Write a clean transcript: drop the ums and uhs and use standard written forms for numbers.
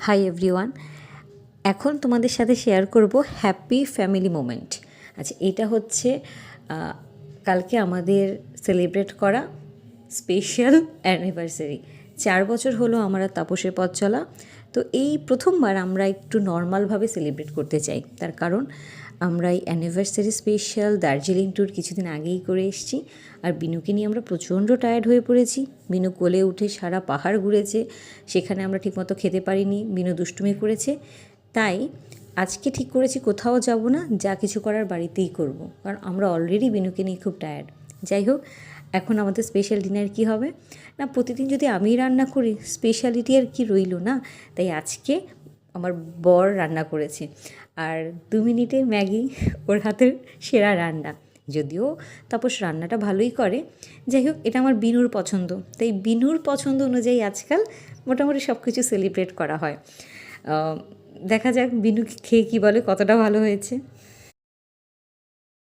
Hi everyone, এখন তোমাদের সাথে শেয়ার করব হ্যাপি ফ্যামিলি মোমেন্ট। আচ্ছা, এটা হচ্ছে কালকে আমাদের সেলিব্রেট করা স্পেশাল অ্যানিভার্সারি। 4 বছর হলো আমার আর তাপসের পথ চলা। তো এই প্রথমবার আমরা একটু নর্মালভাবে সেলিব্রেট করতে চাই। তার কারণ আমরা এই অ্যানিভার্সারি স্পেশাল দার্জিলিং ট্যুর কিছুদিন আগেই করে এসেছি, আর বিনুকে নিয়ে আমরা প্রচণ্ড টায়ার্ড হয়ে পড়েছি। বিনু কোলে উঠে সারা পাহাড় ঘুরেছে, সেখানে আমরা ঠিকমতো খেতে পারিনি, বিনু দুষ্টুমি করেছে। তাই আজকে ঠিক করেছি কোথাও যাব না, যা কিছু করার বাড়িতেই করব, কারণ আমরা অলরেডি বিনুকে নিয়ে খুব টায়ার্ড। যাই হোক, এখন আমাদের স্পেশাল ডিনার কী হবে না, প্রতিদিন যদি আমিই রান্না করি স্পেশালিটি আর কি রইল না। তাই আজকে আমার বর রান্না করেছে, আর 2 মিনিটে ম্যাগি, ওর হাতের সেরা রান্না। যদিও তাপস রান্নাটা ভালোই করে। যাই হোক, এটা আমার বিনুর পছন্দ, তাই বিনুর পছন্দ অনুযায়ী আজকাল মোটামুটি সব কিছু সেলিব্রেট করা হয়। দেখা যাক বিনু খেয়ে কী বলে, কতটা ভালো হয়েছে।